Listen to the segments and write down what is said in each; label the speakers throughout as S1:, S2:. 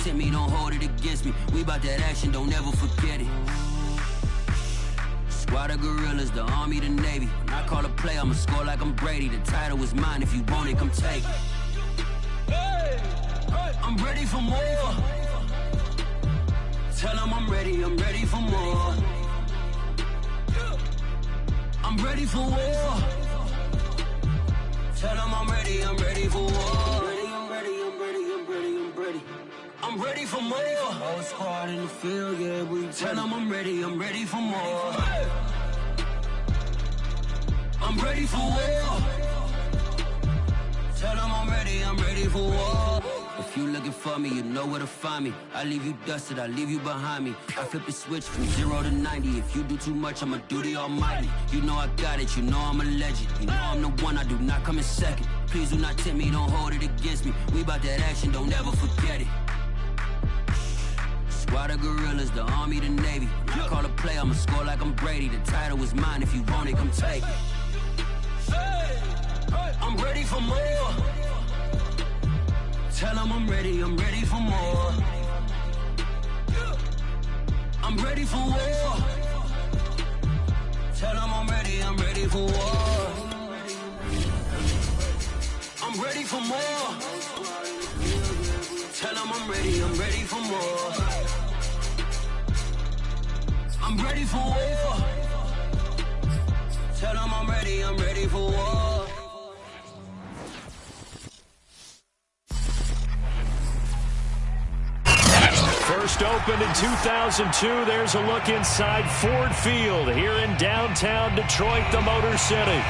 S1: tempt me, don't hold it against me. We bout that action, don't ever forget it. Squad of gorillas, the Army, the Navy. When I call a play, I'ma score like I'm Brady. The title is mine, if you want it, come take it. I'm ready for more. Tell them I'm ready for more. I'm ready for war. Tell them I'm ready for war. I'm ready for more. Whole squad in the field, yeah, we tell them I'm ready for more. I'm ready for war. Tell them I'm ready for war. If you looking for me, you know where to find me. I leave you dusted, I leave you behind me. I flip the switch from 0 to 90. If you do too much, I'ma do the almighty. You know I got it, you know I'm a legend. You know I'm the one, I do not come in second. Please do not tempt me, don't hold it against me. We bout that action, don't ever forget it. Squad of gorillas, the Army, the Navy. When I call a play, I'ma score like I'm Brady. The title is mine, if you want it, come take it. I'm ready for more. Tell them I'm ready for more. I'm ready for war. Tell them I'm ready for war. I'm ready for more. Tell them I'm ready for more. I'm ready for war. Tell them I'm ready for war.
S2: First opened in 2002, there's a look inside Ford Field here in downtown Detroit, the Motor City.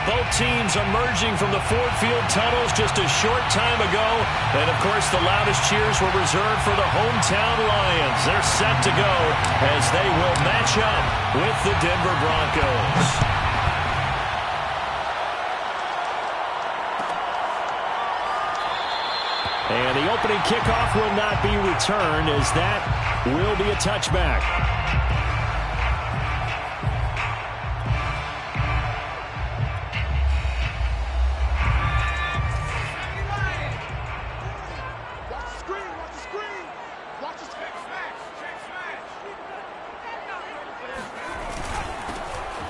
S2: Both teams emerging from the Ford Field tunnels just a short time ago. And, of course, the loudest cheers were reserved for the hometown Lions. They're set to go as they will match up with the Denver Broncos. And the opening kickoff will not be returned, as that will be a touchback.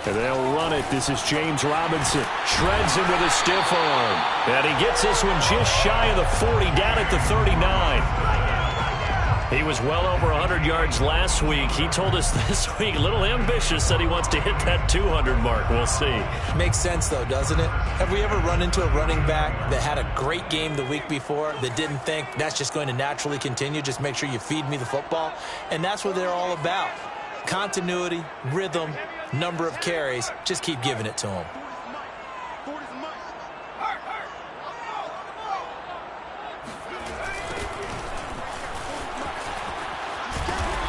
S2: And they'll run it. This is James Robinson. Shreds him with a stiff arm. And he gets this one just shy of the 40, down at the 39. He was well over 100 yards last week. He told us this week, a little ambitious, said he wants to hit that 200 mark. We'll see.
S3: Makes sense, though, doesn't it? Have we ever run into a running back that had a great game the week before that didn't think that's just going to naturally continue? Just make sure you feed me the football. And that's what they're all about. Continuity, rhythm, number of carries. Just keep giving it to him.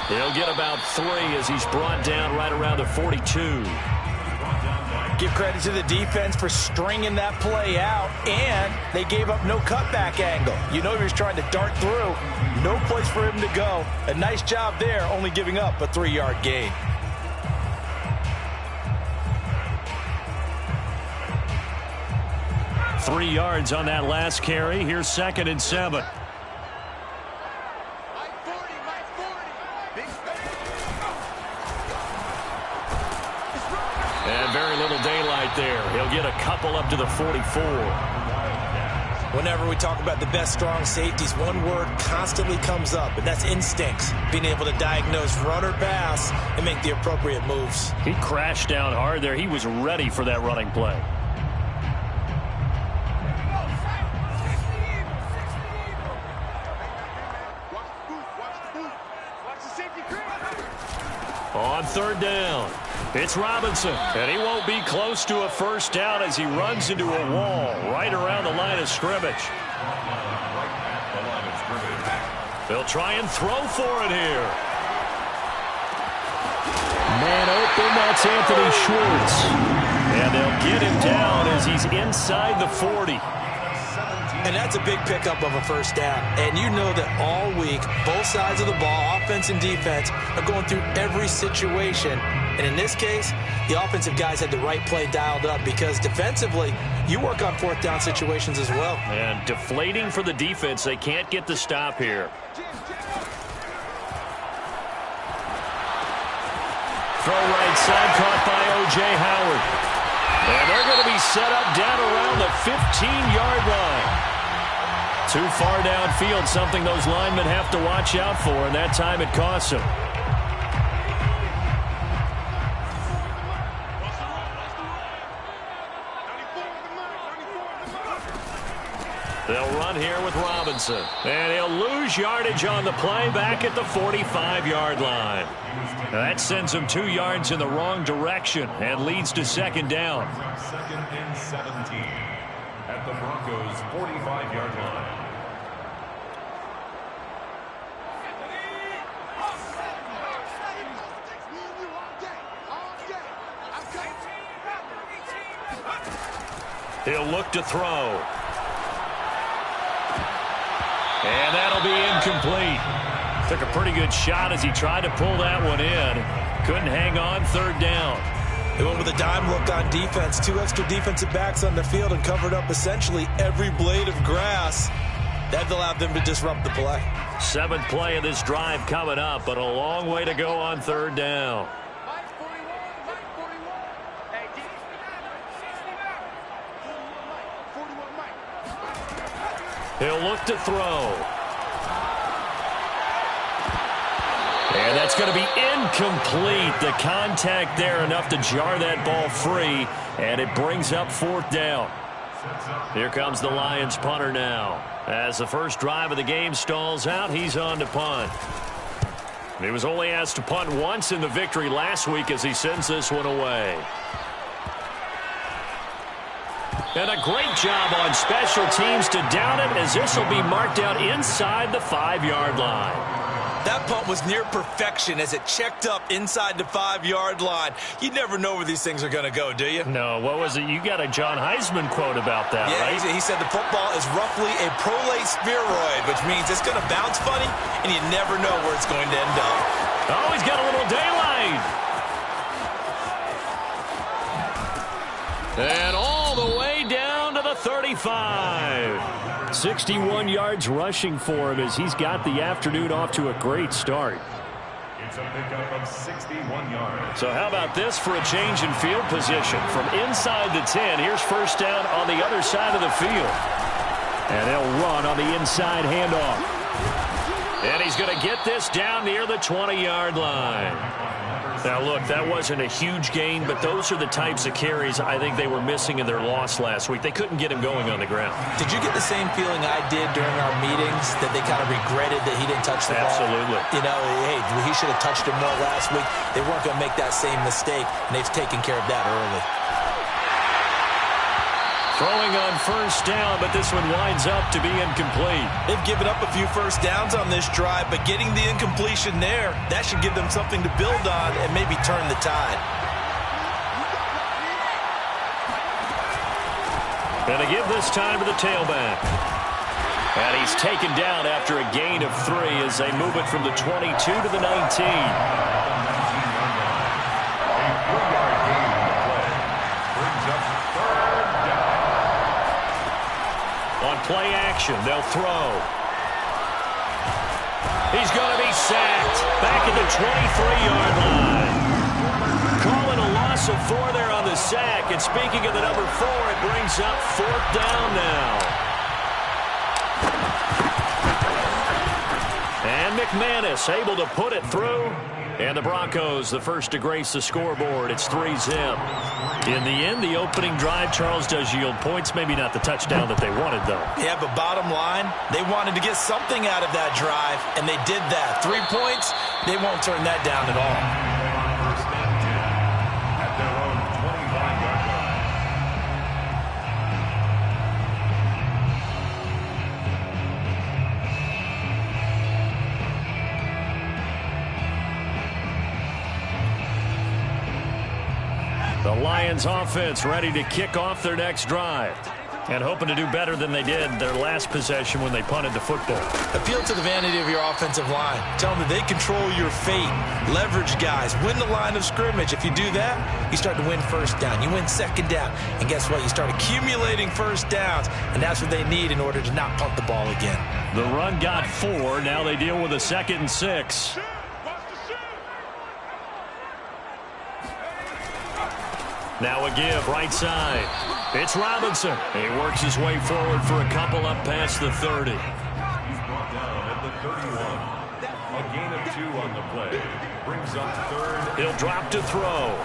S2: He'll get about 3 as he's brought down right around the 42.
S3: Give credit to the defense for stringing that play out, and they gave up no cutback angle. You know he was trying to dart through. No place for him to go. A nice job there, only giving up a 3-yard gain.
S2: Three yards on that last carry. Here's 2nd and 7. And very little daylight there. He'll get a couple up to the 44.
S3: Whenever we talk about the best strong safeties, one word constantly comes up, and that's instincts. Being able to diagnose run or pass and make the appropriate moves.
S2: He crashed down hard there. He was ready for that running play. On 3rd down, it's Robinson, and he won't be close to a first down as he runs into a wall right around the line of scrimmage. They'll try and throw for it here. Man open, that's Anthony Schwartz. And they'll get him down as he's inside the 40.
S3: And that's a big pickup of a first down. And you know that all week, both sides of the ball, offense and defense, are going through every situation. And in this case, the offensive guys had the right play dialed up because defensively, you work on fourth down situations as well.
S2: And deflating for the defense. They can't get the stop here. Throw right side, caught by O.J. Howard. And they're going to be set up down around the 15-yard line. Too far downfield, something those linemen have to watch out for, and that time it costs them. They'll run here with Robinson. And he'll lose yardage on the play back at the 45-yard line. That sends him 2 yards in the wrong direction and leads to second down.
S4: Second and 17 at the Broncos' 45-yard line.
S2: He'll look to throw. And that'll be incomplete. Took a pretty good shot as he tried to pull that one in. Couldn't hang on, third down.
S3: They went with a dime look on defense. 2 extra defensive backs on the field and covered up essentially every blade of grass. That allowed them to disrupt the play.
S2: 7th play of this drive coming up, but a long way to go on third down. He'll look to throw. And that's going to be incomplete. The contact there enough to jar that ball free, and it brings up 4th down. Here comes the Lions punter now. As the first drive of the game stalls out, he's on to punt. He was only asked to punt once in the victory last week as he sends this one away. And a great job on special teams to down it, as this will be marked out inside the 5-yard line.
S3: That punt was near perfection as it checked up inside the 5-yard line. You never know where these things are going to go, do you?
S2: No, what was it? You got a John Heisman quote about that,
S3: yeah,
S2: right?
S3: He said the football is roughly a prolate spheroid, which means it's going to bounce funny, and you never know where it's going to end up.
S2: Oh, he's got a little daylight. And all the way down to the 35. 61 yards rushing for him as he's got the afternoon off to a great start.
S4: It's a pickup of 61 yards.
S2: So how about this for a change in field position? From inside the 10, here's first down on the other side of the field. And he'll run on the inside handoff. And he's going to get this down near the 20-yard line. Now, look, that wasn't a huge gain, but those are the types of carries I think they were missing in their loss last week. They couldn't get him going on the ground.
S3: Did you get the same feeling I did during our meetings, that they kind of regretted that he didn't touch the ball?
S2: Absolutely.
S3: You know, hey, he should have touched it more last week. They weren't going to make that same mistake, and they've taken care of that early.
S2: Throwing on first down, but this one winds up to be incomplete.
S3: They've given up a few first downs on this drive, but getting the incompletion there, that should give them something to build on and maybe turn the tide.
S2: And to give this time to the tailback. And he's taken down after a gain of 3 as they move it from the 22 to the 19. Play action. They'll throw. He's going to be sacked. Back at the 23-yard line. Calling a loss of 4 there on the sack. And speaking of the number 4, it brings up 4th down now. And McManus able to put it through. And the Broncos, the first to grace the scoreboard. It's 3-zip. In the end, the opening drive, Charles, does yield points. Maybe not the touchdown that they wanted, though.
S3: Yeah, but bottom line, they wanted to get something out of that drive, and they did that. 3 points, they won't turn that down at all.
S4: First and 10 at their own 25-yard line.
S2: The Lions offense ready to kick off their next drive. And hoping to do better than they did their last possession when they punted the football.
S3: Appeal to the vanity of your offensive line. Tell them that they control your fate. Leverage guys. Win the line of scrimmage. If you do that, you start to win first down. You win second down. And guess what? You start accumulating first downs. And that's what they need in order to not punt the ball again.
S2: The run got 4. Now they deal with a 2nd and 6. Now a give, right side. It's Robinson. He works his way forward for a couple up past the 30.
S4: He's brought down at the 31. A gain of 2 on the play. Brings up 3rd.
S2: He'll drop to throw.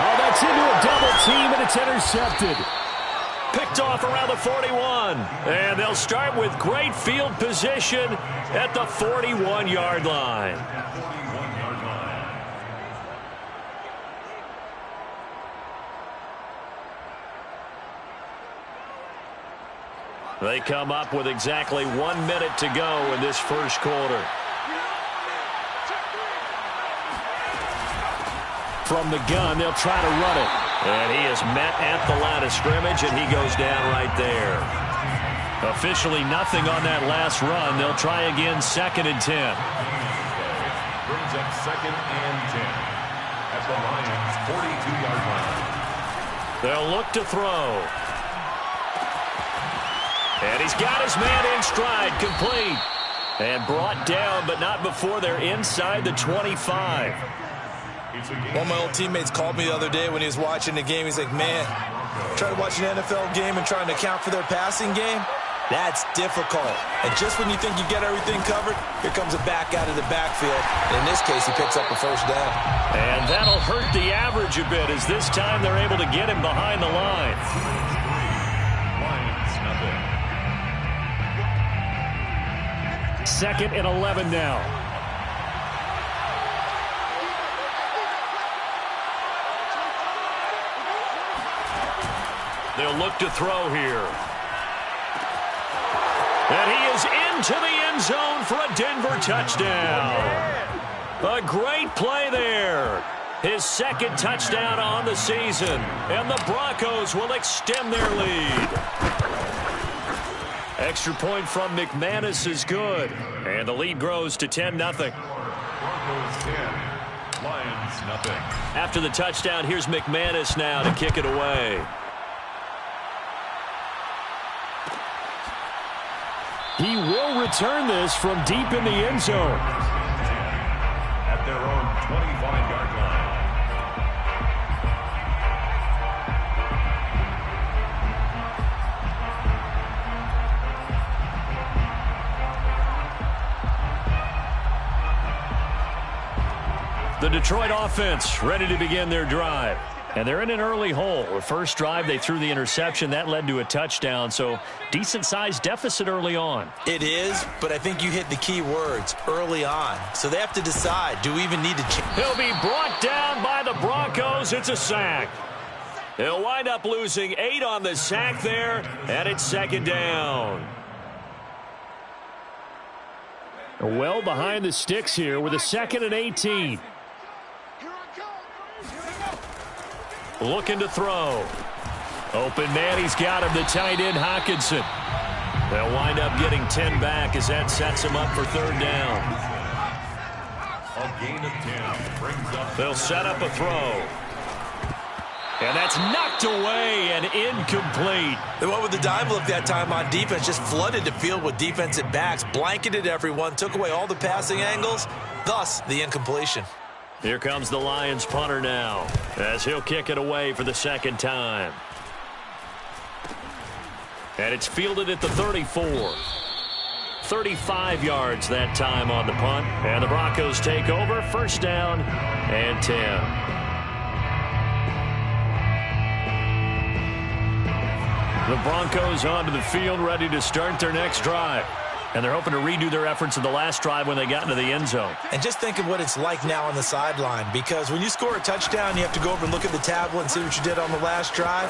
S2: Oh, that's into a double team, and it's intercepted. Picked off around the 41. And they'll start with great field position at the 41-yard line. They come up with exactly 1 minute to go in this first quarter. From the gun, they'll try to run it. And he is met at the line of scrimmage, and he goes down right there. Officially nothing on that last run. They'll try again, 2nd and 10.
S4: Brings up 2nd and 10 at the Lions' 42-yard line.
S2: They'll look to throw. And he's got his man in stride, complete. And brought down, but not before they're inside the 25.
S3: One of my old teammates called me the other day when he was watching the game. He's like, man, trying to watch an NFL game and trying to account for their passing game, that's difficult. And just when you think you get everything covered, here comes a back out of the backfield. And in this case, he picks up a first down.
S2: And that'll hurt the average a bit, as this time they're able to get him behind the line.
S4: Lions, nothing.
S2: 2nd and 11 now. They'll look to throw here. And he is into the end zone for a Denver touchdown. A great play there. His 2nd touchdown on the season. And the Broncos will extend their lead. Extra point from McManus is good. And the lead grows to 10-0.
S4: Broncos 10, Lions nothing.
S2: After the touchdown, here's McManus now to kick it away. He will return this from deep in the end zone.
S4: At their own 25-yard line.
S2: The Detroit offense ready to begin their drive. And they're in an early hole. The first drive, they threw the interception. That led to a touchdown, so decent-sized deficit early on.
S3: It is, but I think you hit the key words, early on. So they have to decide, do we even need to change?
S2: He'll be brought down by the Broncos. It's a sack. They'll wind up losing 8 on the sack there, and it's 2nd down. Well behind the sticks here with a 2nd and 18. Looking to throw. Open man, he's got him, the tight end, Hockenson. They'll wind up getting 10 back as that sets him up for 3rd down.
S4: A gain of 10 brings up.
S2: They'll set up a throw. And that's knocked away and incomplete.
S3: They went with the dime look that time on defense, just flooded the field with defensive backs, blanketed everyone, took away all the passing angles, thus the incompletion.
S2: Here comes the Lions punter now, as he'll kick it away for the 2nd time. And it's fielded at the 34. 35 yards that time on the punt. And the Broncos take over, 1st down and 10. The Broncos onto the field, ready to start their next drive. And they're hoping to redo their efforts in the last drive when they got into the end zone.
S3: And just think of what it's like now on the sideline, because when you score a touchdown, you have to go over and look at the tablet and see what you did on the last drive.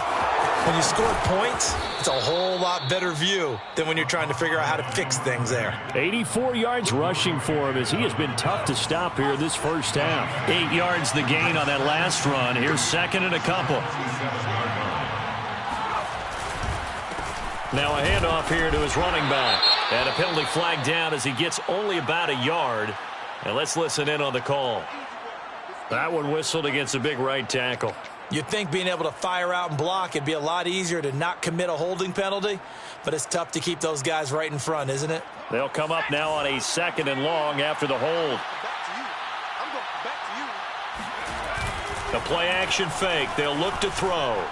S3: When you score points, it's a whole lot better view than when you're trying to figure out how to fix things there.
S2: 84 yards rushing for him as he has been tough to stop here this first half. 8 yards the gain on that last run. Here's second and a couple. Now a handoff here to his running back. And a penalty flag down as he gets only about a yard. And let's listen in on the call. That one whistled against a big right tackle.
S3: You'd think being able to fire out and block it'd be a lot easier to not commit a holding penalty, but it's tough to keep those guys right in front, isn't it?
S2: They'll come up now on a second and long after the hold. The play action fake. They'll look to throw.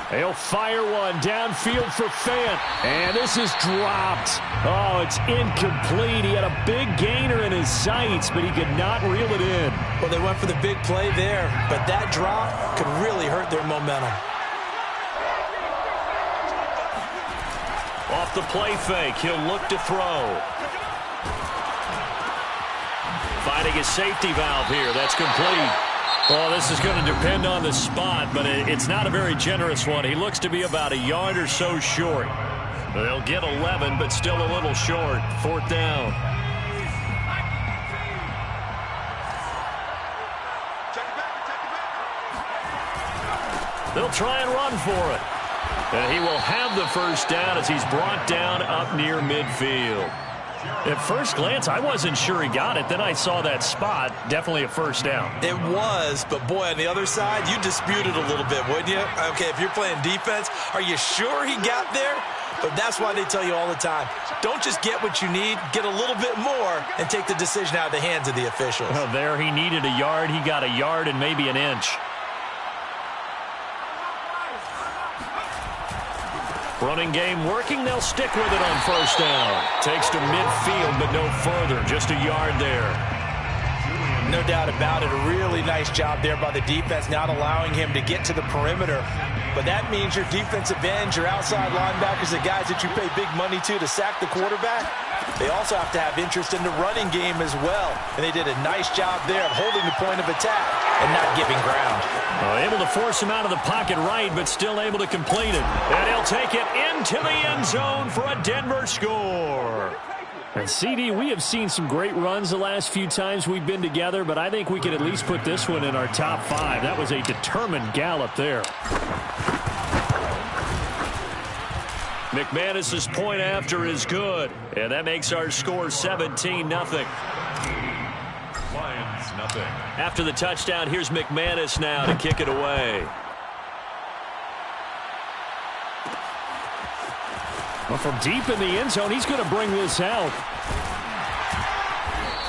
S2: They'll fire one downfield for Fant. And this is dropped. Oh, it's incomplete. He had a big gainer in his sights, but he could not reel it in.
S3: Well, they went for the big play there, but that drop could really hurt their momentum.
S2: Off the play fake, he'll look to throw. Finding a safety valve here. That's complete. Well, this is going to depend on the spot, but it's not a very generous one. He looks to be about a yard or so short. They'll get 11, but still a little short. Fourth down. They'll try and run for it. And he will have the first down as he's brought down up near midfield. At first glance, I wasn't sure he got it. Then I saw that spot. Definitely a first down.
S3: It was, but boy, on the other side, you dispute it a little bit, wouldn't you? Okay, if you're playing defense, are you sure he got there? But that's why they tell you all the time, don't just get what you need, get a little bit more, and take the decision out of the hands of the officials.
S2: Well, there he needed a yard. He got a yard and maybe an inch. Running game working. They'll stick with it on first down. Takes to midfield, but no further. Just a yard there.
S3: No doubt about it. A really nice job there by the defense, not allowing him to get to the perimeter. But that means your defensive ends, your outside linebackers, the guys that you pay big money to sack the quarterback, they also have to have interest in the running game as well. And they did a nice job there of holding the point of attack and not giving ground.
S2: Able to force him out of the pocket right, but still able to complete it. And he'll take it into the end zone for a Denver score. And CD, we have seen some great runs the last few times we've been together, but I think we could at least put this one in our top 5. That was a determined gallop there. McManus's point after is good, and that makes our score 17-0.
S4: Lions, nothing.
S2: After the touchdown, here's McManus now to kick it away. Well, from deep in the end zone, he's going to bring this out.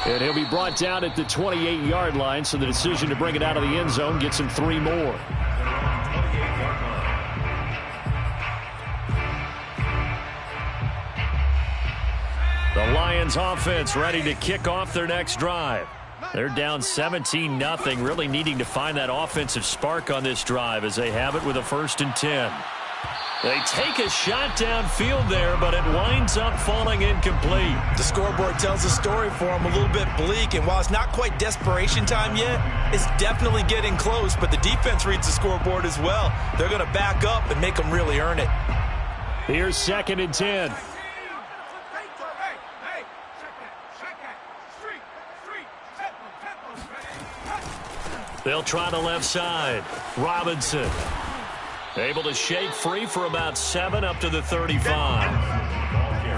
S2: And he'll be brought down at the 28-yard line, so the decision to bring it out of the end zone gets him 3 more. The Lions offense ready to kick off their next drive. They're down 17-0, really needing to find that offensive spark on this drive as they have it with a 1st and 10. They take a shot downfield there, but it winds up falling incomplete.
S3: The scoreboard tells a story for them, a little bit bleak, and while it's not quite desperation time yet, it's definitely getting close, but the defense reads the scoreboard as well. They're going to back up and make them really earn it.
S2: Here's 2nd and 10. They'll try the left side. Robinson able to shake free for about 7 up to the 35.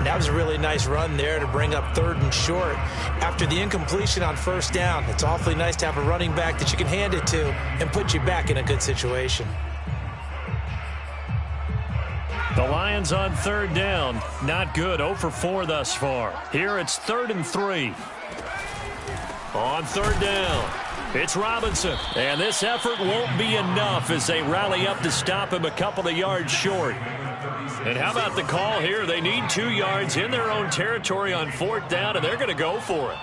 S3: That was a really nice run there to bring up 3rd and short. After the incompletion on 1st down, it's awfully nice to have a running back that you can hand it to and put you back in a good situation.
S2: The Lions on 3rd down. Not good. 0 for 4 thus far. Here it's 3rd and 3. On 3rd down. It's Robinson, and this effort won't be enough as they rally up to stop him a couple of yards short. And how about the call here? They need 2 yards in their own territory on 4th down, and they're going to go for it.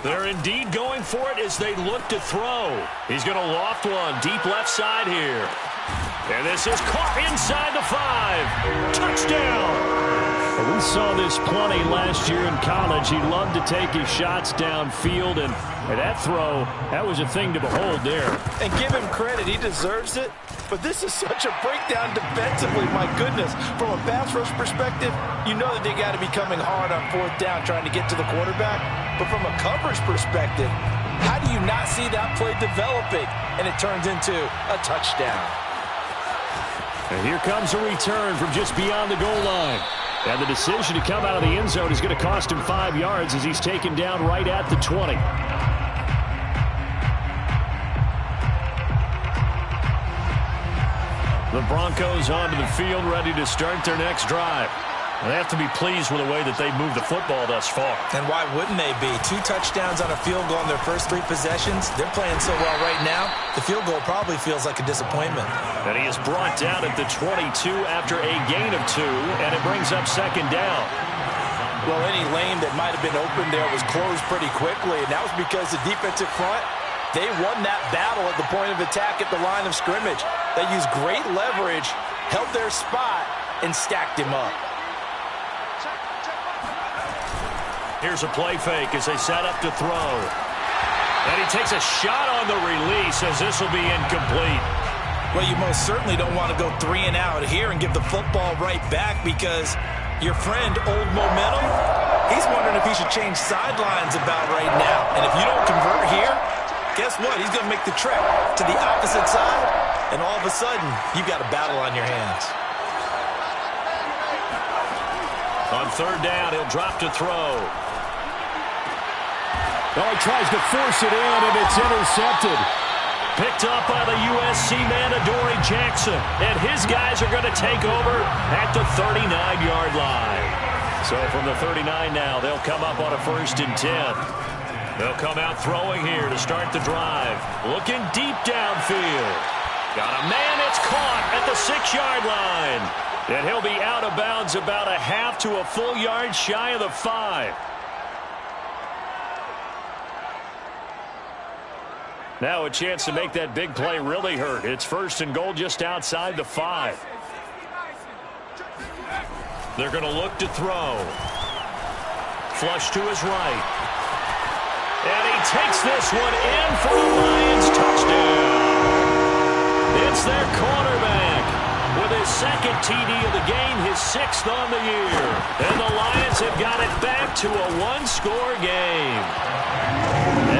S2: They're indeed going for it as they look to throw. He's going to loft one deep left side here. And this is caught inside the 5. Touchdown!
S5: We
S2: saw this plenty last year in college. He loved to take his shots downfield, and that throw, that was a thing to behold there.
S3: And give him credit. He deserves it. But this is such a breakdown defensively. My goodness. From a pass rush perspective, you know that they got to be coming hard on fourth down trying to get to the quarterback. But from a coverage perspective, how do you not see that play developing? And it turns into a touchdown.
S2: And here comes a return from just beyond the goal line. And the decision to come out of the end zone is going to cost him 5 yards as he's taken down right at the 20. The Broncos onto the field, ready to start their next drive. They have to be pleased with the way that they've moved the football thus far.
S3: And why wouldn't they be? 2 touchdowns on a field goal in their first 3 possessions. They're playing so well right now, the field goal probably feels like a disappointment.
S2: And he is brought down at the 22 after a gain of 2, and it brings up second down.
S3: Well, any lane that might have been open there was closed pretty quickly, and that was because the defensive front, they won that battle at the point of attack at the line of scrimmage. They used great leverage, held their spot, and stacked him up.
S2: Here's a play fake as they set up to throw. And he takes a shot on the release as this will be incomplete.
S3: Well, you most certainly don't want to go 3 and out here and give the football right back because your friend, Old Momentum, he's wondering if he should change sidelines about right now. And if you don't convert here, guess what? He's going to make the trek to the opposite side, and all of a sudden, you've got a battle on your hands.
S2: On third down, he'll drop to throw. Oh, he tries to force it in, and it's intercepted. Picked up by the USC man, Adoree Jackson. And his guys are going to take over at the 39-yard line. So from the 39 now, they'll come up on a 1st and 10. They'll come out throwing here to start the drive. Looking deep downfield. Got a man, it's caught at the 6-yard line. And he'll be out of bounds about a half to a full yard shy of the 5. Now a chance to make that big play really hurt. It's 1st and goal just outside the 5. They're going to look to throw. Flush to his right. And he takes this one in for a Lions touchdown. It's their quarterback with his 2nd TD of the game, his 6th on the year. And the Lions have got it back to a 1-score game.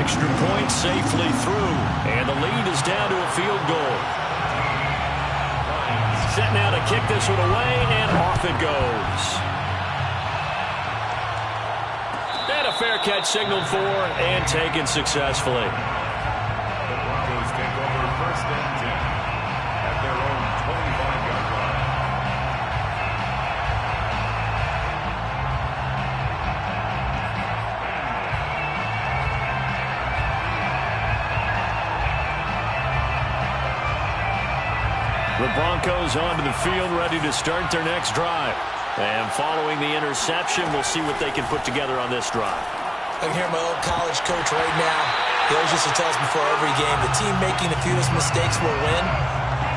S2: Extra point safely through, and the lead is down to a field goal. Set now to kick this one away, and off it goes. And a fair catch signaled for and taken successfully.
S4: The Broncos take over 1st and 10 at their own 25-yard line.
S2: The Broncos onto the field, ready to start their next drive. And following the interception, we'll see what they can put together on this drive.
S3: I can hear my old college coach right now. He always used to tell us before every game, the team making the fewest mistakes will win.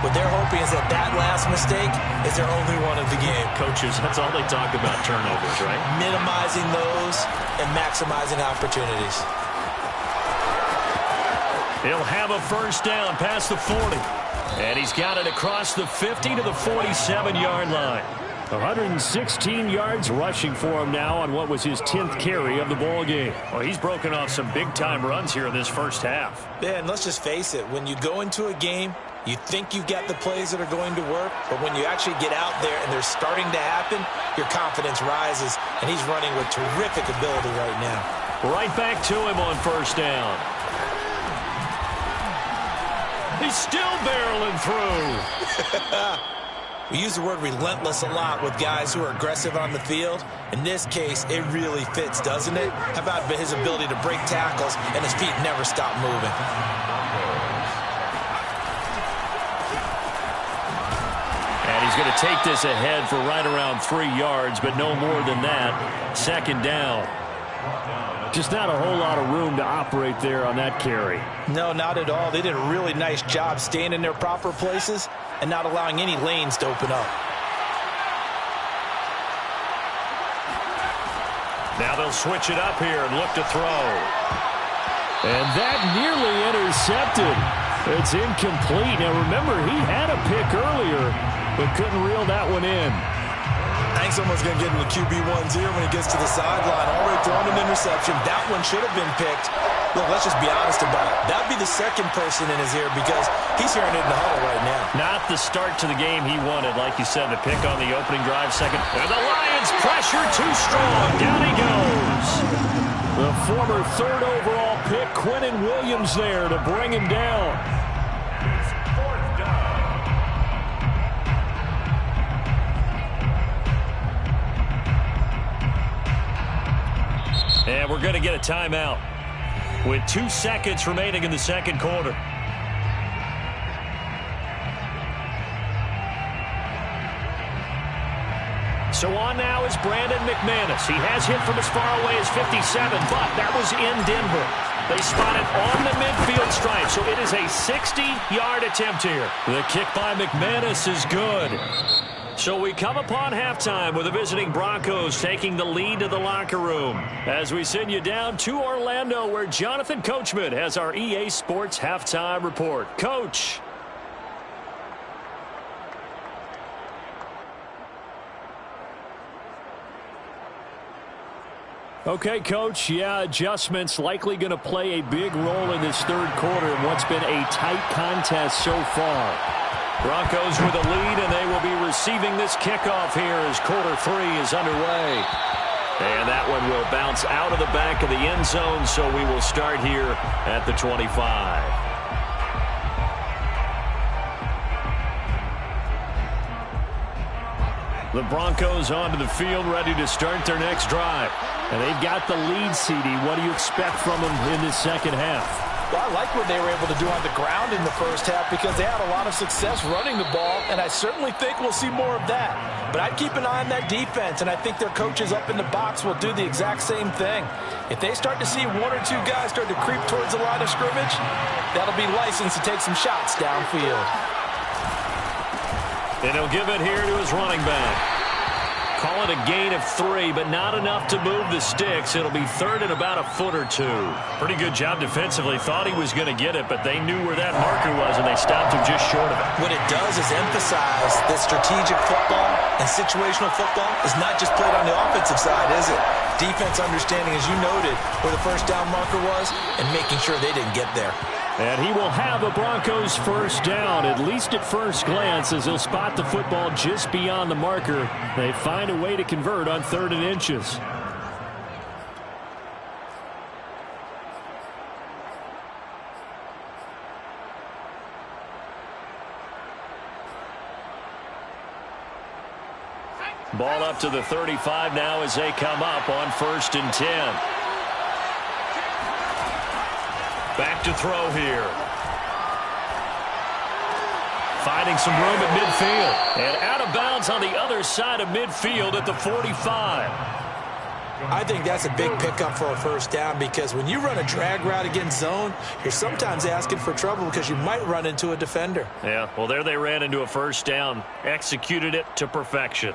S3: What they're hoping is that that last mistake is their only one of the game.
S2: Coaches, that's all they talk about, turnovers, right?
S3: Minimizing those and maximizing opportunities.
S2: He'll have a 1st down past the 40. And he's got it across the 50 to the 47-yard line. 116 yards rushing for him now on what was his 10th carry of the ball game. Well, he's broken off some big-time runs here in this first half.
S3: Yeah, and let's just face it. When you go into a game, you think you've got the plays that are going to work, but when you actually get out there and they're starting to happen, your confidence rises, and he's running with terrific ability right now.
S2: Right back to him on 1st down. He's still barreling through.
S3: We use the word relentless a lot with guys who are aggressive on the field. In this case, it really fits, doesn't it? How about his ability to break tackles and his feet never stop moving?
S2: And he's going to take this ahead for right around 3 yards, but no more than that. 2nd down. Just not a whole lot of room to operate there on that carry.
S3: No, not at all. They did a really nice job staying in their proper places and not allowing any lanes to open up.
S2: Now they'll switch it up here and look to throw. And that nearly intercepted. It's incomplete. Now remember, he had a pick earlier, but couldn't reel that one in.
S3: I think someone's going to get in the QB1's ear when he gets to the sideline. Already thrown an interception. That one should have been picked. Look, let's just be honest about it. That would be the second person in his ear because he's hearing it in the huddle right now.
S2: Not the start to the game he wanted. Like you said, the pick on the opening drive second. And the Lions pressure too strong. Down he goes. The former third overall pick, Quinnen Williams, there to bring him down. And we're going to get a timeout with 2 seconds remaining in the second quarter. So on now is Brandon McManus. He has hit from as far away as 57, but that was in Denver. They spot it on the midfield stripe, so it is a 60-yard attempt here. The kick by McManus is good. So we come upon halftime with the visiting Broncos taking the lead to the locker room as we send you down to Orlando where Jonathan Coachman has our EA Sports halftime report. Coach. Okay, Coach, adjustments likely going to play a big role in this third quarter in what's been a tight contest so far. Broncos with a lead, and they will be receiving this kickoff here as quarter 3 is underway. And that one will bounce out of the back of the end zone, so we will start here at the 25. The Broncos onto the field, ready to start their next drive. And they've got the lead, CD. What do you expect from them in this second half?
S3: Well, I like what they were able to do on the ground in the first half because they had a lot of success running the ball, and I certainly think we'll see more of that. But I'd keep an eye on that defense, and I think their coaches up in the box will do the exact same thing. If they start to see 1 or 2 guys start to creep towards the line of scrimmage, that'll be license to take some shots downfield.
S2: And he'll give it here to his running back. Call it a gain of 3, but not enough to move the sticks. It'll be third and about a foot or 2. Pretty good job defensively. Thought he was going to get it, but they knew where that marker was, and they stopped him just short of it.
S3: What it does is emphasize that strategic football and situational football is not just played on the offensive side, is it? Defense understanding, as you noted, where the first down marker was and making sure they didn't get there.
S2: And he will have a Broncos first down, at least at first glance, as he'll spot the football just beyond the marker. They find a way to convert on 3rd and inches. Ball up to the 35 now as they come up on 1st and 10. Back to throw here. Finding some room at midfield. And out of bounds on the other side of midfield at the 45.
S3: I think that's a big pickup for a first down because when you run a drag route against zone, you're sometimes asking for trouble because you might run into a defender.
S2: Yeah, well, there they ran into a first down. Executed it to perfection.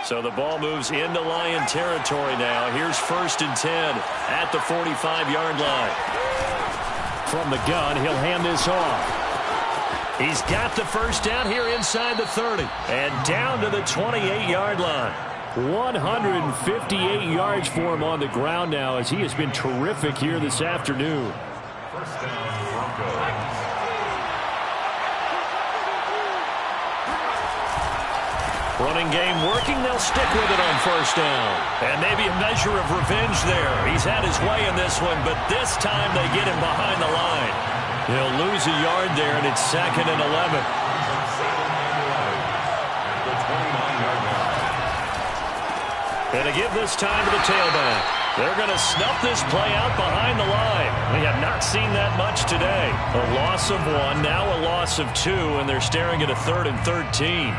S2: So the ball moves into Lion territory now. Here's 1st and 10 at the 45-yard line. From the gun, he'll hand this off. He's got the first down here inside the 30. And down to the 28-yard line. 158 yards for him on the ground now as he has been terrific here this afternoon.
S4: First down, Broncos.
S2: Running game working. They'll stick with it on first down. And maybe a measure of revenge there. He's had his way in this one, but this time they get him behind the line. He'll lose a yard there, and it's 2nd and 11. And to give this time to the tailback. They're going to snuff this play out behind the line. We have not seen that much today. A loss of 1, now a loss of 2, and they're staring at a 3rd and 13.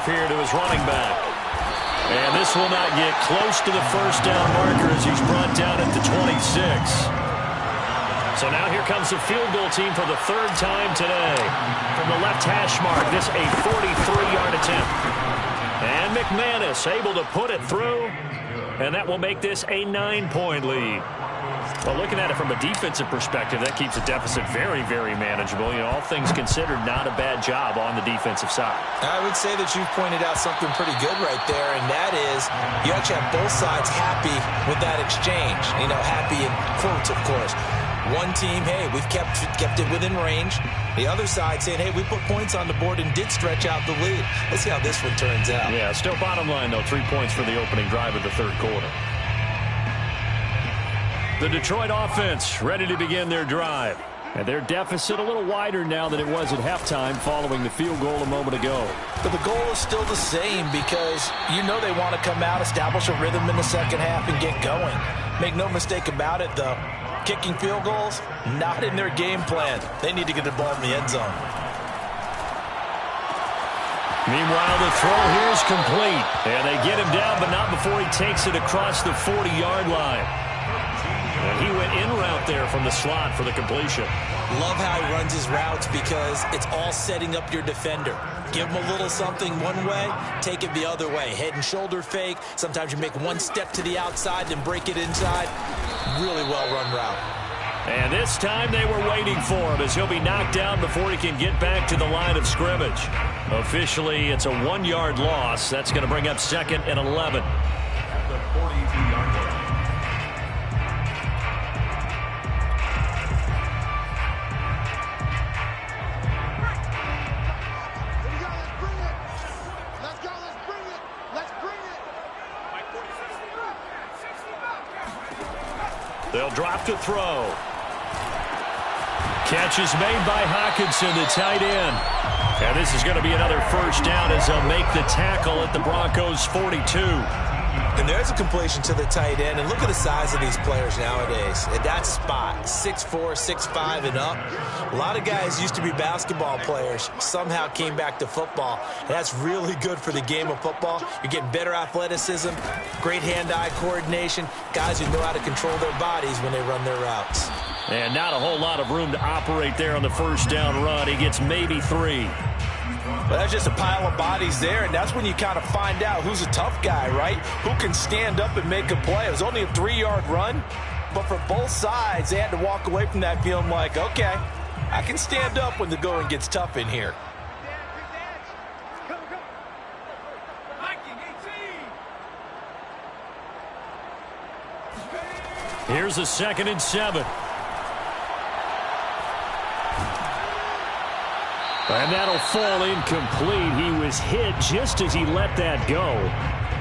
S2: off here to his running back. And this will not get close to the first down marker as he's brought down at the 26. So now here comes the field goal team for the third time today. From the left hash mark, this a 43-yard attempt. And McManus able to put it through. And that will make this a 9-point lead. Well, looking at it from a defensive perspective, that keeps the deficit very, very manageable. You know, all things considered, not a bad job on the defensive side.
S3: I would say that you've pointed out something pretty good right there, and that is you actually have both sides happy with that exchange. You know, happy in quotes, of course. One team, hey, we've kept it within range. The other side saying, hey, we put points on the board and did stretch out the lead. Let's see how this one turns out.
S2: Yeah, still bottom line, though, 3 points for the opening drive of the third quarter. The Detroit offense ready to begin their drive. And their deficit a little wider now than it was at halftime following the field goal a moment ago.
S3: But the goal is still the same because you know they want to come out, establish a rhythm in the second half, and get going. Make no mistake about it, though. Kicking field goals, not in their game plan. They need to get the ball in the end zone.
S2: Meanwhile, the throw here is complete. And they get him down, but not before he takes it across the 40-yard line. And he went in route there from the slot for the completion.
S3: Love how he runs his routes because it's all setting up your defender. Give him a little something one way, take it the other way. Head and shoulder fake. Sometimes you make one step to the outside, then break it inside. Really well-run route.
S2: And this time they were waiting for him as he'll be knocked down before he can get back to the line of scrimmage. Officially, it's a 1-yard loss. That's going to bring up 2nd and 11.
S4: At the 42-yard line.
S2: They'll drop to throw. Catch is made by Hockenson, the tight end. And this is going to be another first down as they'll make the tackle at the Broncos' 42.
S3: And there's a completion to the tight end. And look at the size of these players nowadays. At that spot, 6'4", 6'5", and up. A lot of guys used to be basketball players, somehow came back to football. And that's really good for the game of football. You're getting better athleticism, great hand-eye coordination, guys who know how to control their bodies when they run their routes.
S2: And not a whole lot of room to operate there on the first down run. He gets maybe 3.
S3: Well, that's just a pile of bodies there, and that's when you kind of find out who's a tough guy, right? Who can stand up and make a play. It was only a 3-yard run, but for both sides, they had to walk away from that feeling like, okay, I can stand up when the going gets tough in here.
S2: Here's a 2nd and 7. And that'll fall incomplete. He was hit just as he let that go.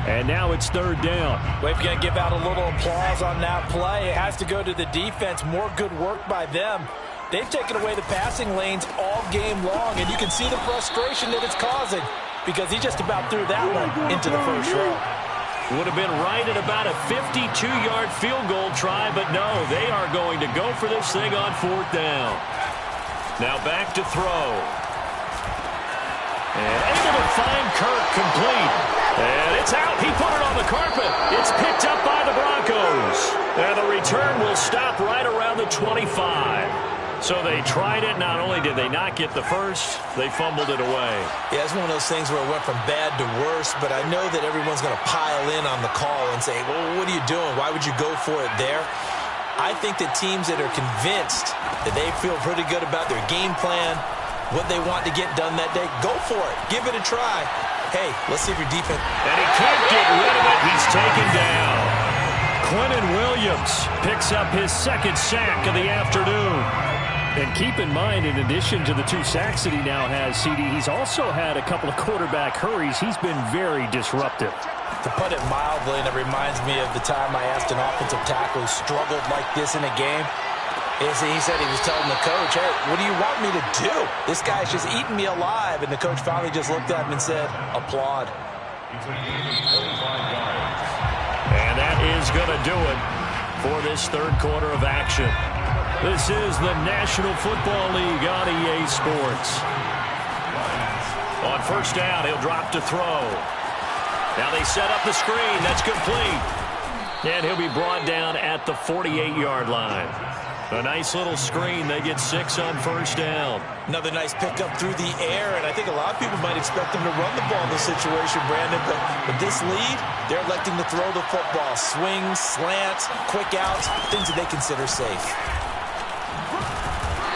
S2: And now it's 3rd down.
S3: We're going to give out a little applause on that play. It has to go to the defense. More good work by them. They've taken away the passing lanes all game long, and you can see the frustration that it's causing because he just about threw that one into the first row.
S2: Would have been right at about a 52-yard field goal try, but no, they are going to go for this thing on 4th down. Now back to throw. And able to find Kirk complete. And it's out. He put it on the carpet. It's picked up by the Broncos. And the return will stop right around the 25. So they tried it. Not only did they not get the first, they fumbled it away.
S3: Yeah, it's one of those things where it went from bad to worse, but I know that everyone's going to pile in on the call and say, well, what are you doing? Why would you go for it there? I think that teams that are convinced that they feel pretty good about their game plan, what they want to get done that day, go for it. Give it a try. Hey, let's see if your defense...
S2: And he can't get rid of it. He's taken down. Quinnen Williams picks up his 2nd sack of the afternoon. And keep in mind, in addition to the 2 sacks that he now has, CD, he's also had a couple of quarterback hurries. He's been very disruptive.
S3: To put it mildly, and it reminds me of the time I asked an offensive tackle who struggled like this in a game. He said he was telling the coach, hey, what do you want me to do? This guy's just eating me alive. And the coach finally just looked at him and said, applaud.
S2: And that is going to do it for this third quarter of action. This is the National Football League on EA Sports. On first down, he'll drop to throw. Now they set up the screen. That's complete. And he'll be brought down at the 48-yard line. A nice little screen. They get 6 on first down.
S3: Another nice pickup through the air, and I think a lot of people might expect them to run the ball in this situation, Brandon, but with this lead, they're electing to throw the football. Swings, slants, quick outs, things that they consider safe.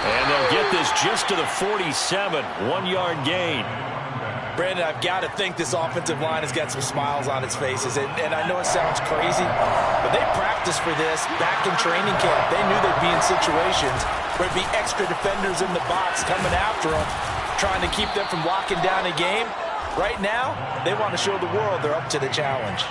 S2: And they'll get this just to the 47, 1-yard gain.
S3: Brandon, I've got to think this offensive line has got some smiles on its faces. And I know it sounds crazy, but they practiced for this back in training camp. They knew they'd be in situations where it'd be extra defenders in the box coming after them, trying to keep them from locking down a game. Right now, they want to show the world they're up to the challenge.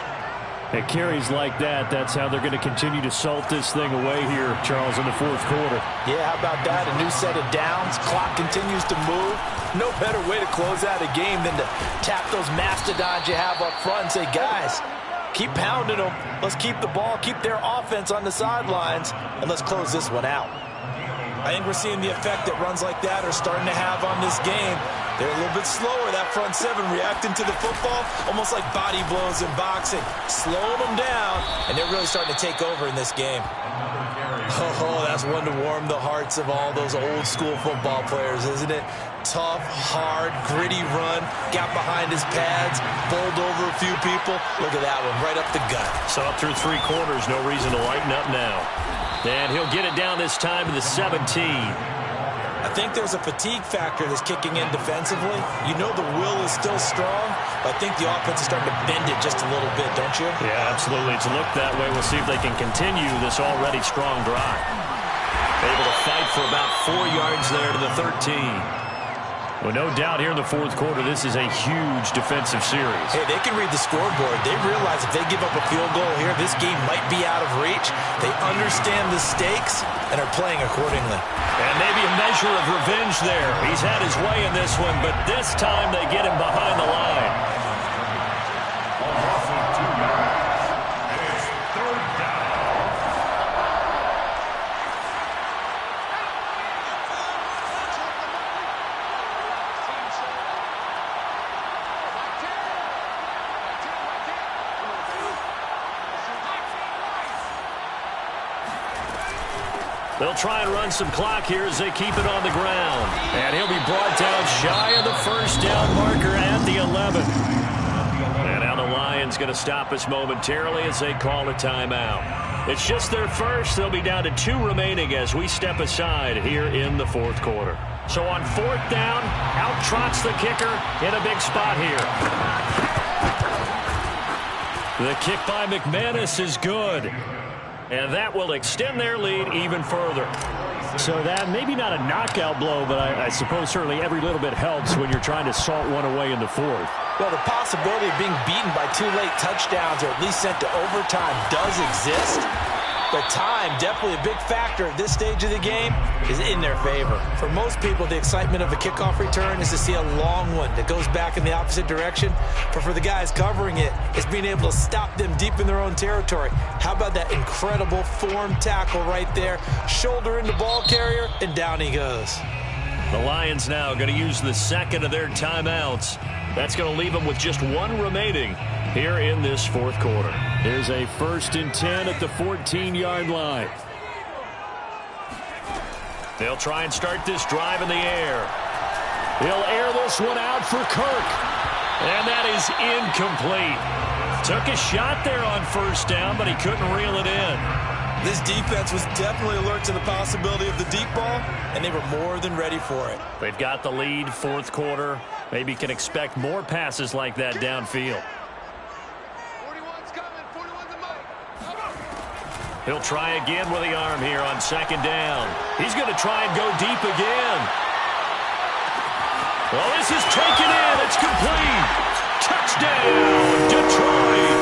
S2: At carries like that, that's how they're going to continue to salt this thing away here, Charles, in the fourth quarter.
S3: Yeah, how about that? A new set of downs. Clock continues to move. No better way to close out a game than to tap those mastodons you have up front and say, guys, keep pounding them. Let's keep the ball, keep their offense on the sidelines, and let's close this one out. I think we're seeing the effect that runs like that are starting to have on this game. They're a little bit slower, that front seven, reacting to the football, almost like body blows in boxing. Slowing them down, and they're really starting to take over in this game. Oh, that's one to warm the hearts of all those old school football players, isn't it? Tough, hard, gritty run, got behind his pads, bowled over a few people. Look at that one, right up the gut.
S2: So up through 3 quarters, no reason to lighten up now. And he'll get it down this time to the 17.
S3: I think there's a fatigue factor that's kicking in defensively. You know the will is still strong, but I think the offense is starting to bend it just a little bit, don't you?
S2: Yeah, absolutely. It's looked that way. We'll see if they can continue this already strong drive. Able to fight for about 4 yards there to the 13. Well, no doubt here in the fourth quarter, this is a huge defensive series.
S3: Hey, they can read the scoreboard. They realize if they give up a field goal here, this game might be out of reach. They understand the stakes and are playing accordingly.
S2: And maybe a measure of revenge there. He's had his way in this one, but this time they get him behind the line. They'll try and run some clock here as they keep it on the ground. And he'll be brought down shy of the first down marker at the 11. And now the Lions going to stop us momentarily as they call a timeout. It's just their first. They'll be down to 2 remaining as we step aside here in the fourth quarter. So on fourth down, out trots the kicker in a big spot here. The kick by McManus is good. And that will extend their lead even further. So that, maybe not a knockout blow, but I suppose certainly every little bit helps when you're trying to salt one away in the fourth.
S3: Well, the possibility of being beaten by 2 late touchdowns or at least sent to overtime does exist. But time, definitely a big factor at this stage of the game, is in their favor. For most people, the excitement of a kickoff return is to see a long one that goes back in the opposite direction. But for the guys covering it, it's being able to stop them deep in their own territory. How about that incredible form tackle right there? Shoulder into ball carrier, and down he goes.
S2: The Lions now going to use the second of their timeouts. That's going to leave them with just 1 remaining here in this fourth quarter. There's a 1st and 10 at the 14-yard line. They'll try and start this drive in the air. He'll air this one out for Kirk. And that is incomplete. Took a shot there on first down, but he couldn't reel it in.
S3: This defense was definitely alert to the possibility of the deep ball, and they were more than ready for it.
S2: They've got the lead, fourth quarter. Maybe can expect more passes like that downfield. He'll try again with the arm here on second down. He's going to try and go deep again. Well, this is taken in. It's complete. Touchdown, Detroit.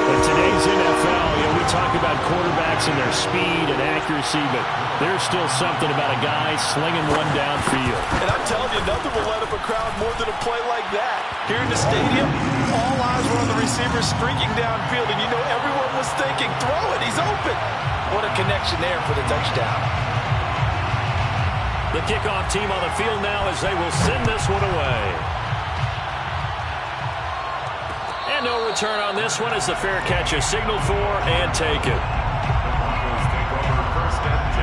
S2: In today's NFL, we talk about quarterbacks and their speed and accuracy, but there's still something about a guy slinging one downfield.
S3: And I'm telling you, nothing will light up a crowd more than a play like that. Here in the stadium, all eyes were on the receiver streaking downfield, and you know everyone was thinking, throw it, he's open. What a connection there for the touchdown.
S2: The kickoff team on the field now as they will send this one away. And no return on this one as the fair catch is signaled for and taken.
S4: Broncos take over 1st and 10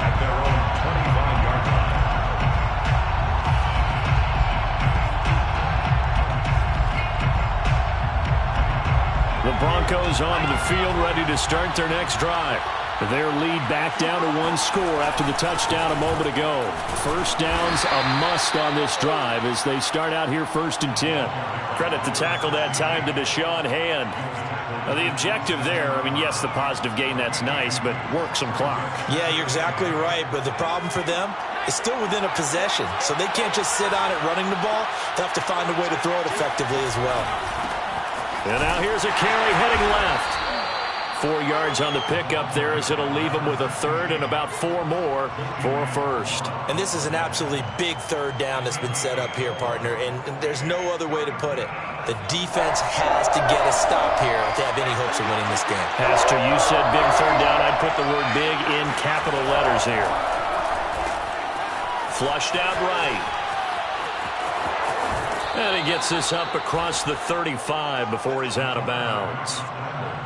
S4: at their own 25-yard line.
S2: The Broncos onto the field, ready to start their next drive. Their lead back down to 1 score after the touchdown a moment ago. First down's a must on this drive as they start out here 1st and 10. Credit the tackle that time to Deshaun Hand. Now the objective there, I mean, yes, the positive gain, that's nice, but work some clock.
S3: Yeah, you're exactly right, but the problem for them is still within a possession, so they can't just sit on it running the ball. They'll have to find a way to throw it effectively as well.
S2: And now here's a carry heading left. 4 yards on the pickup there as it'll leave them with a third and about 4 more for a first.
S3: And this is an absolutely big third down that's been set up here, partner, and there's no other way to put it. The defense has to get a stop here to have any hopes of winning this game.
S2: Has to. You said big third down. I'd put the word big in capital letters here. Flushed out right. And he gets this up across the 35 before he's out of bounds.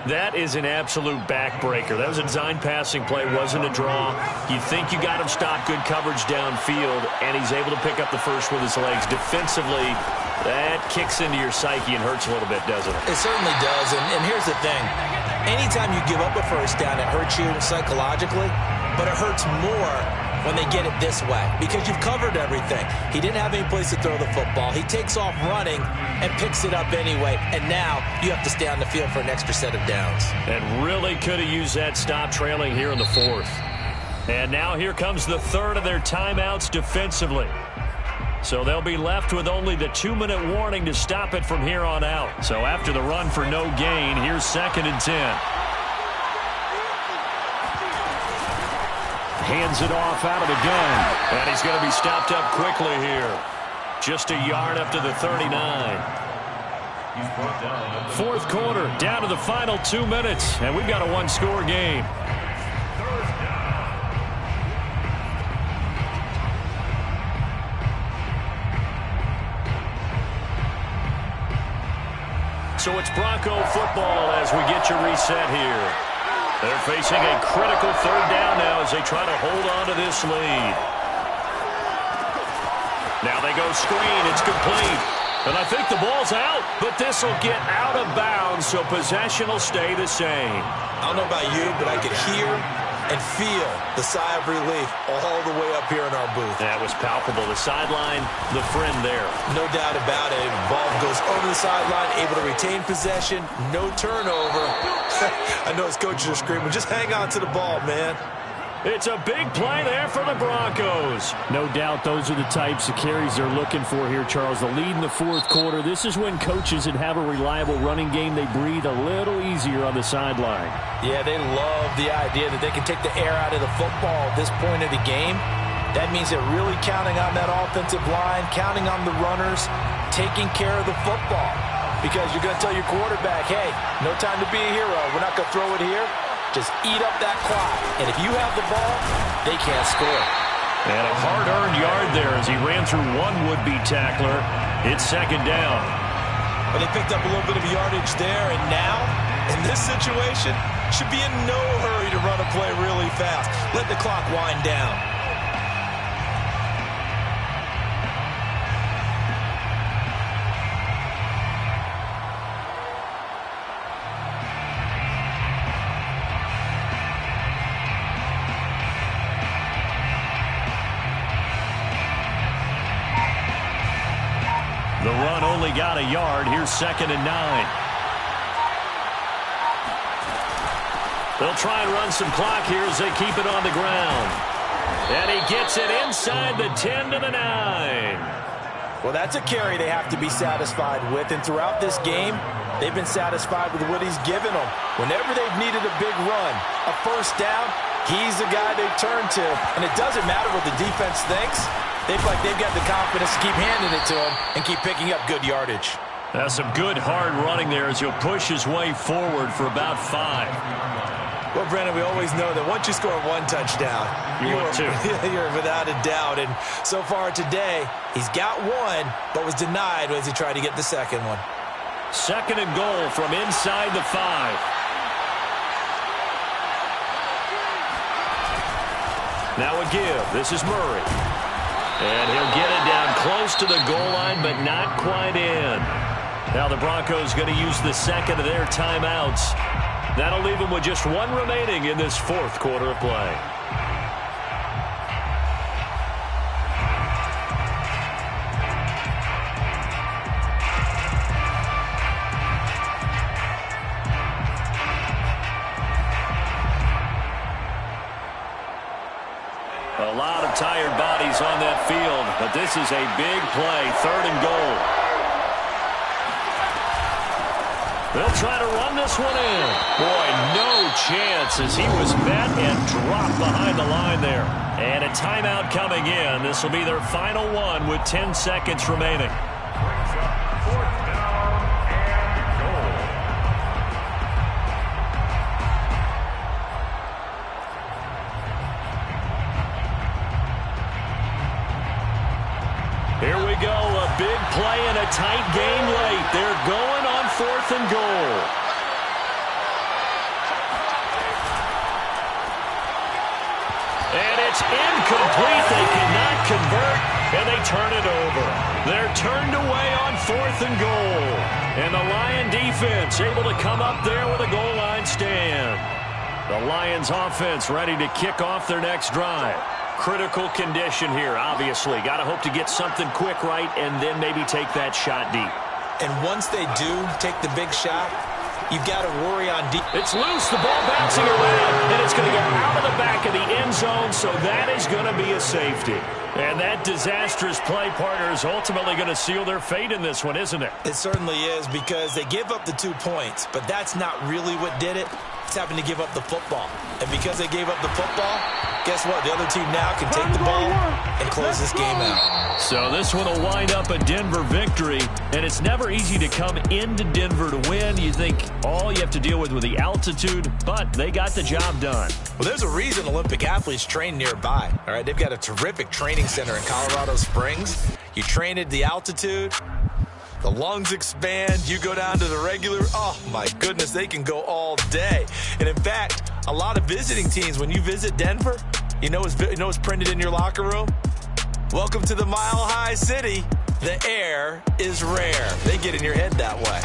S2: That is an absolute backbreaker. That was a design passing play, wasn't a draw. You think you got him stopped, good coverage downfield, and he's able to pick up the first with his legs. Defensively, that kicks into your psyche and hurts a little bit, doesn't it?
S3: It certainly does, and here's the thing. Anytime you give up a first down, it hurts you psychologically, but it hurts more when they get it this way because you've covered everything. He didn't have any place to throw the football. He takes off running and picks it up anyway, and now you have to stay on the field for an extra set of downs.
S2: And really could have used that stop trailing here in the 4th. And now here comes the 3rd of their timeouts defensively. So they'll be left with only the 2-minute warning to stop it from here on out. So after the run for no gain, here's 2nd and 10. Hands it off out of the gun. And he's going to be stopped up quickly here. Just a yard up to the 39. 4th quarter, down to the final 2 minutes. And we've got a 1-score game. So it's Bronco football as we get you reset here. They're facing a critical 3rd down now as they try to hold on to this lead. Now they go screen. It's complete. And I think the ball's out, but this will get out of bounds, so possession will stay the same.
S3: I don't know about you, but I could hear and feel the sigh of relief all the way up here in our booth.
S2: That was palpable. The sideline, the friend there.
S3: No doubt about it. Ball goes over the sideline, able to retain possession, no turnover. I know his coaches are screaming, just hang on to the ball, man.
S2: It's a big play there for the Broncos.
S5: No doubt those are the types of carries they're looking for here, Charles. The lead in the 4th quarter. This is when coaches that have a reliable running game, they breathe a little easier on the sideline.
S3: Yeah, they love the idea that they can take the air out of the football at this point of the game. That means they're really counting on that offensive line, counting on the runners, taking care of the football. Because you're going to tell your quarterback, hey, no time to be a hero. We're not going to throw it here. Just eat up that clock. And if you have the ball, they can't score.
S2: And a hard-earned yard there as he ran through one would-be tackler. It's 2nd down.
S3: But they picked up a little bit of yardage there. And now, in this situation, should be in no hurry to run a play really fast. Let the clock wind down.
S2: The run only got a yard. Here's 2nd and 9. They'll try and run some clock here as they keep it on the ground. And he gets it inside the 10 to the 9.
S3: Well, that's a carry they have to be satisfied with. And throughout this game, they've been satisfied with what he's given them. Whenever they've needed a big run, a first down, he's the guy they turn to. And it doesn't matter what the defense thinks. They feel like they've got the confidence to keep handing it to him and keep picking up good yardage.
S2: That's some good hard running there as he'll push his way forward for about 5.
S3: Well, Brandon, we always know that once you score one touchdown, you're without a doubt. And so far today, he's got one, but was denied as he tried to get the second one.
S2: Second and goal from inside the 5. Now a give. This is Murray. And he'll get it down close to the goal line, but not quite in. Now the Broncos going to use the second of their timeouts. That'll leave them with just one remaining in this fourth quarter of play. A lot of tired bodies on that field, but this is a big play, third and goal. They'll try to run this one in. Boy, no chance as he was met and dropped behind the line there. And a timeout coming in. This will be their final one with 10 seconds remaining. Here we go, a big play and a tight game late. They're going on fourth and goal. And it's incomplete. They cannot convert, and they turn it over. They're turned away on fourth and goal. And the Lion defense able to come up there with a goal line stand. The Lions offense ready to kick off their next drive. Critical condition here, obviously. Got to hope to get something quick right and then maybe take that shot deep.
S3: And once they do take the big shot, you've got to worry on deep.
S2: It's loose, the ball bouncing around, and it's going to go out of the back of the end zone, so that is going to be a safety. And that disastrous play partner is ultimately going to seal their fate in this one, isn't it?
S3: It certainly is, because they give up the 2 points, but that's not really what did it. It's having to give up the football. And because they gave up the football, guess what? The other team now can take the ball and close this game out.
S2: So this one will wind up a Denver victory, and it's never easy to come into Denver to win. You think all you have to deal with the altitude, but they got the job done.
S3: Well, there's a reason Olympic athletes train nearby. All right, they've got a terrific training center in Colorado Springs. You train at the altitude, the lungs expand, you go down to the regular, oh my goodness, they can go all day. And in fact, a lot of visiting teams, when you visit Denver, you know what's printed in your locker room? Welcome to the Mile High City. The air is rare. They get in your head that way.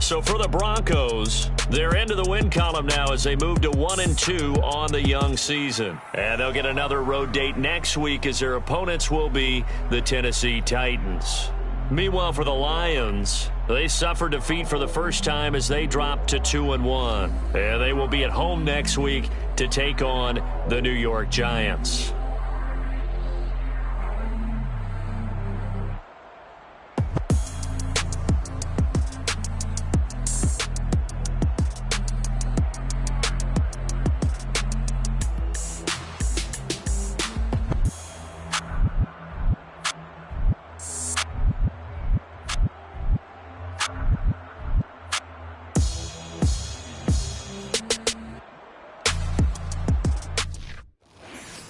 S2: So for the Broncos, they're into the win column now as they move to 1-2 on the young season. And they'll get another road date next week as their opponents will be the Tennessee Titans. Meanwhile, for the Lions, they suffered defeat for the first time as they dropped to 2-1. And they will be at home next week to take on the New York Giants.